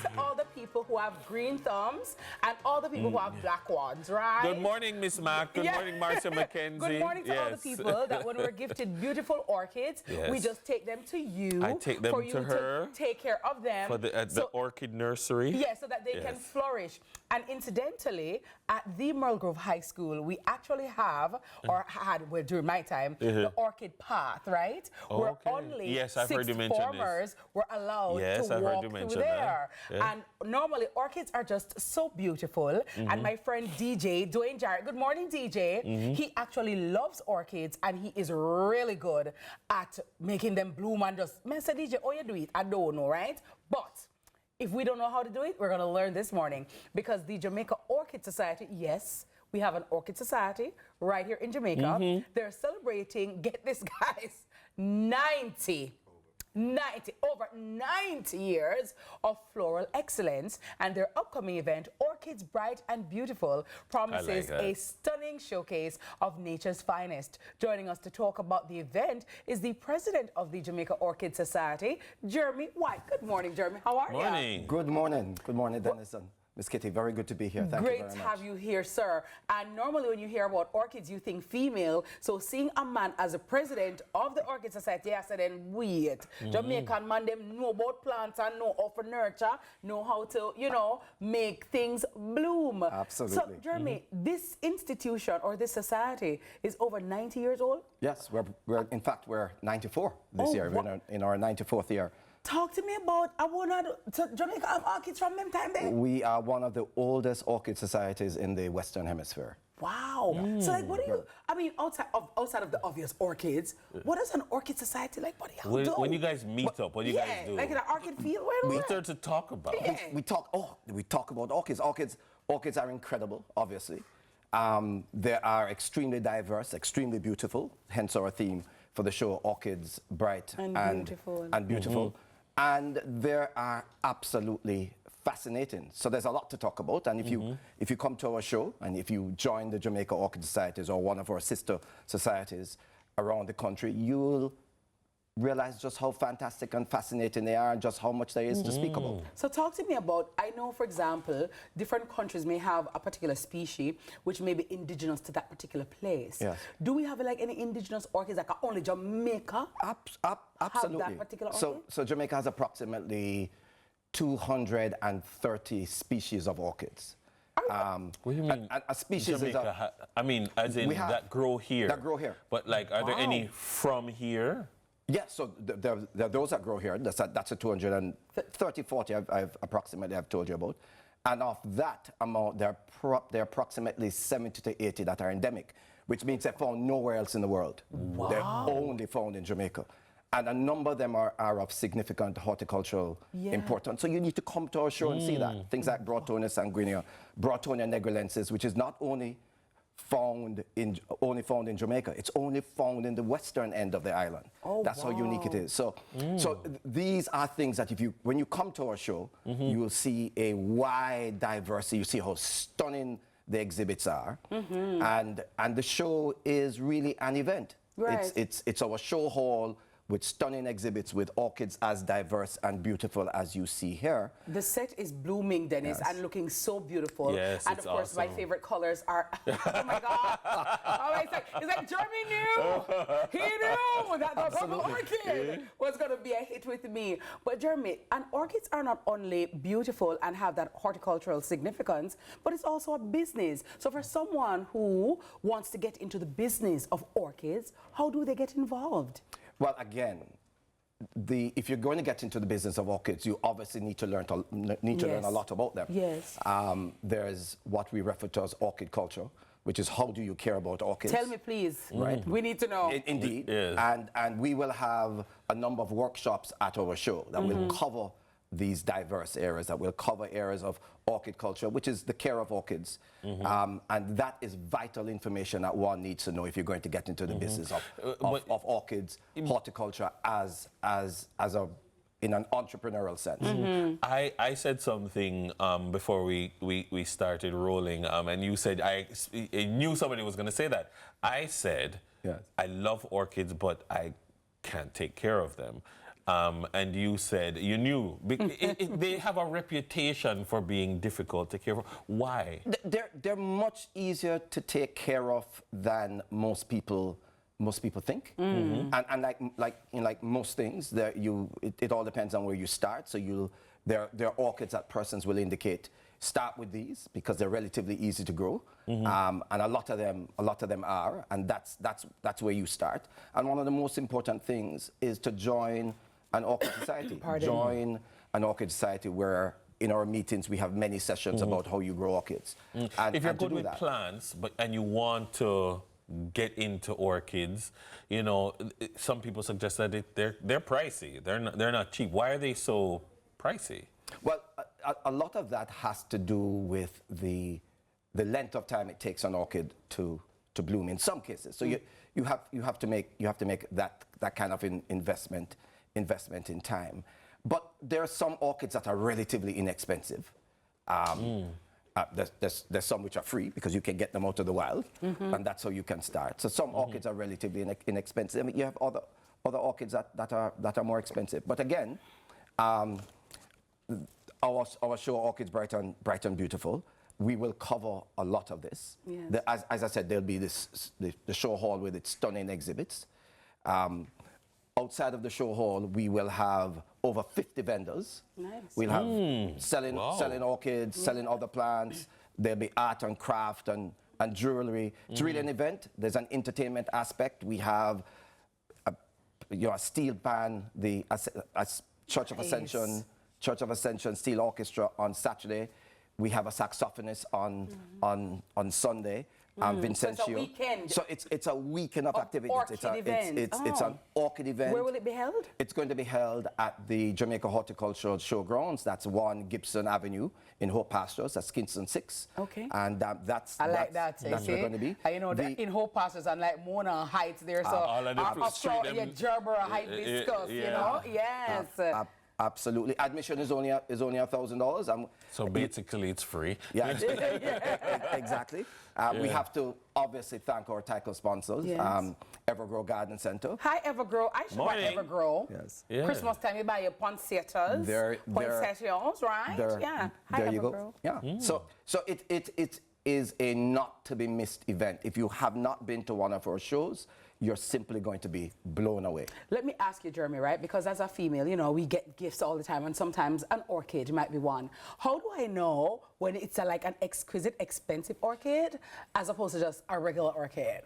to all the people who have green thumbs and all the people who have black ones, right? Good morning, Miss Mac. Good morning, Marcia McKenzie. Good morning to all the people that when we're gifted beautiful orchids, we just take them to you. I take them for you to her. To take care of them. For the orchid nursery. Yeah, so that they can flourish. And incidentally, at the Merle Grove High School, we actually have, or had, well, during my time, the orchid path, right? Where only sixth formers were allowed to walk through there. Yeah. And normally, orchids are just so beautiful. And my friend DJ, Dwayne Jarrett, good morning, DJ. He actually loves orchids, and he is really good at making them bloom and just, man, say, DJ, oh, you do it? I don't know, right? But if we don't know how to do it, we're going to learn this morning, because the Jamaica Orchid Society, yes, we have an Orchid Society right here in Jamaica. They're celebrating, get this, guys, over 90 years of floral excellence, and their upcoming event, Orchids Bright and Beautiful, promises a stunning showcase of nature's finest. Joining us to talk about the event is the president of the Jamaica Orchid Society, Jeremy White. Good morning, Jeremy. How are you? Good morning. Good morning, Dennis. Miss Kitty, very good to be here. Thank you very much. Great to have you here, sir. And normally when you hear about orchids, you think female. So seeing a man as a president of the Orchid Society, I said, then wait. Jamaican man, them know about plants and know how to nurture, know how to, you know, make things bloom. Absolutely. So, Jeremy, this institution or this society is over 90 years old? Yes, in fact, we're 94 this year. We're in our 94th year. Talk to me about, Jamaica have orchids from them time there? We are one of the oldest orchid societies in the Western Hemisphere. Wow. So like, what do you, I mean, outside of the obvious orchids, what is an orchid society like? What do you do? When you guys meet up, what do you guys do? Like in an orchid field? We start to talk about we talk about orchids. Orchids are incredible, obviously. They are extremely diverse, extremely beautiful, hence our theme for the show, Orchids Bright and Beautiful. And they are absolutely fascinating. So there's a lot to talk about. And if you come to our show, and if you join the Jamaica Orchid Societies or one of our sister societies around the country, you'll realize just how fantastic and fascinating they are and just how much there is to speak about. So talk to me about, I know, for example, different countries may have a particular species which may be indigenous to that particular place. Yes. Do we have like any indigenous orchids that only Jamaica absolutely have that particular orchid? So Jamaica has approximately 230 species of orchids. What do you mean? A species Jamaica I mean, as in that grow here. That grow here. But like, are there any from here? Yes, so there are those that grow here. That's a 230, 40 I've approximately I've told you about. And of that amount, there are approximately 70 to 80 that are endemic, which means they're found nowhere else in the world. Wow. They're only found in Jamaica. And a number of them are of significant horticultural importance. So you need to come to our show and see that. Things like Brotonia sanguinea, Brotonia negrilensis, which is not only found in Jamaica. It's only found in the western end of the island. That's how unique it is. So these are things that when you come to our show, you will see a wide diversity. You see how stunning the exhibits are, and the show is really an event. Right. It's our show hall with stunning exhibits with orchids as diverse and beautiful as you see here. The set is blooming, Dennis, and looking so beautiful. Yes, and of course, my favorite colors are, oh my God. It's like Jeremy knew. He knew that the purple orchid was going to be a hit with me. But Jeremy, and orchids are not only beautiful and have that horticultural significance, but it's also a business. So for someone who wants to get into the business of orchids, how do they get involved? Well, again, if you're going to get into the business of orchids, you obviously need to learn a lot about them. Yes. There's what we refer to as orchid culture, which is how do you care about orchids? Tell me, please. Right. We need to know. Indeed. Yes. And we will have a number of workshops at our show that will cover these diverse areas, that will cover areas of orchid culture, which is the care of orchids. And that is vital information that one needs to know if you're going to get into the business of orchids, horticulture in an entrepreneurial sense. I said something before we started rolling, and you said, I knew somebody was going to say that. I said, I love orchids, but I can't take care of them. and you said you knew they have a reputation for being difficult to care for. Why? They're much easier to take care of than most people think. And like most things, it all depends on where you start. So there are orchids that persons will indicate start with these because they're relatively easy to grow, and a lot of them are, and that's where you start. And one of the most important things is to join an orchid society. Join an orchid society where in our meetings we have many sessions about how you grow orchids. And, if you're good with plants, and you want to get into orchids, you know, some people suggest that they're pricey. They're not cheap. Why are they so pricey? Well, a lot of that has to do with the length of time it takes an orchid to bloom in some cases. So you have to make that kind of investment in time. But there are some orchids that are relatively inexpensive. There's some which are free because you can get them out of the wild, and that's how you can start. So some orchids are relatively inexpensive. I mean, you have other orchids that are more expensive. But again, our show Orchids Bright and Beautiful, we will cover a lot of this. Yes. As I said, there'll be the show hall with its stunning exhibits. Outside of the show hall, we will have over 50 vendors. Nice. We'll have selling orchids, selling other plants. There'll be art and craft and jewelry. It's really an event. There's an entertainment aspect. We have a steel band, the Church of Ascension Steel Orchestra on Saturday. We have a saxophonist on Sunday. Vincentio. So it's a weekend. So it's a weekend of activities. It's an orchid event. Where will it be held? It's going to be held at the Jamaica Horticultural Showgrounds. That's 1 Gibson Avenue in Hope Pastures. That's Kingston 6. Okay. And that's where it's going to be. You know, in Hope Pastures, unlike Mona Heights, there's Gerbera Heights discuss. You know, yes. Absolutely. Admission is only $1,000. So basically, it's free. Yeah, exactly. We have to obviously thank our title sponsors, Evergrow Garden Center. Hi, Evergrow. I should buy Evergrow. Yes. Yeah. Christmas time, you buy your poinsettias. Poinsettias, right? Yeah. Hi, there you Evergrow. go. Yeah. So it is a not to be missed event. If you have not been to one of our shows, you're simply going to be blown away. Let me ask you, Jeremy, right? Because as a female, you know, we get gifts all the time, and sometimes an orchid might be one. How do I know when it's like an exquisite, expensive orchid as opposed to just a regular orchid?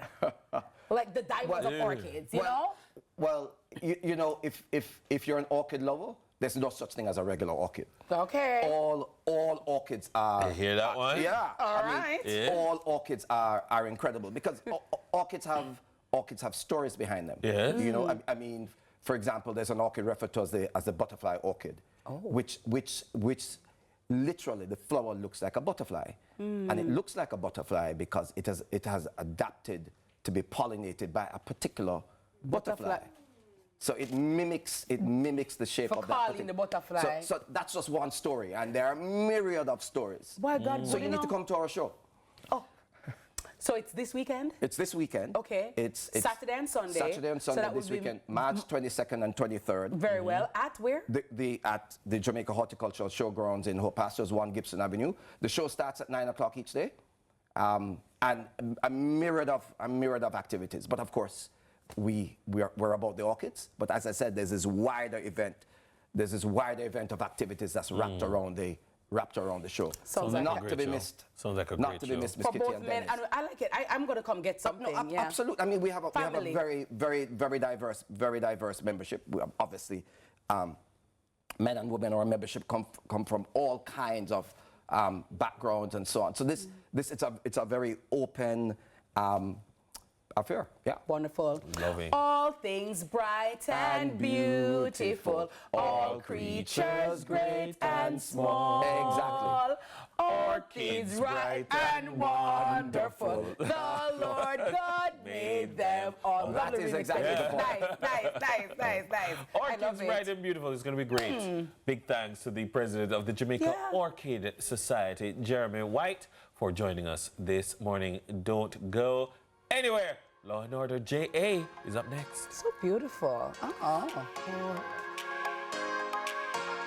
Like the diamonds of orchids, you know? Well, you know, if you're an orchid lover, there's no such thing as a regular orchid. Okay. All orchids are... You hear that one? Yeah. All right. All orchids are incredible because orchids have stories behind them. Yes. You know, I mean, for example, there's an orchid referred to as the butterfly orchid, which literally the flower looks like a butterfly, and it looks like a butterfly because it has adapted to be pollinated by a particular butterfly. So it mimics the shape of that. Calling the butterfly. So that's just one story, and there are myriad of stories. Why God? So you need to come to our show. Oh. So it's this weekend? It's this weekend. Okay. It's Saturday and Sunday. Saturday and Sunday this weekend, March 22nd and 23rd. Very well. At where? At the Jamaica Horticultural Showgrounds in Hope Pastures, 1 Gibson Avenue. The show starts at 9 o'clock each day, and a myriad of activities. But of course, we're about the orchids. But as I said, there's this wider event of activities that's wrapped around the show. Sounds like not to be missed. Sounds like a not great to show. be missed, Miss For Kitty both and men, Dennis. and I like it. I'm going to come get something. No, absolutely. I mean, we have a very diverse membership. We have obviously men and women. Our membership come from all kinds of backgrounds and so on. So it's a very open affair. Yeah. Wonderful. Lovely. All things bright and beautiful, all creatures great and small. Exactly. Orchids bright and wonderful. The Lord God made them all. That is exactly the point. Nice. Orchids bright and beautiful. It's going to be great. Big thanks to the president of the Jamaica Orchid Society, Jeremy White, for joining us this morning. Don't go anywhere. Law and Order JA is up next. So beautiful.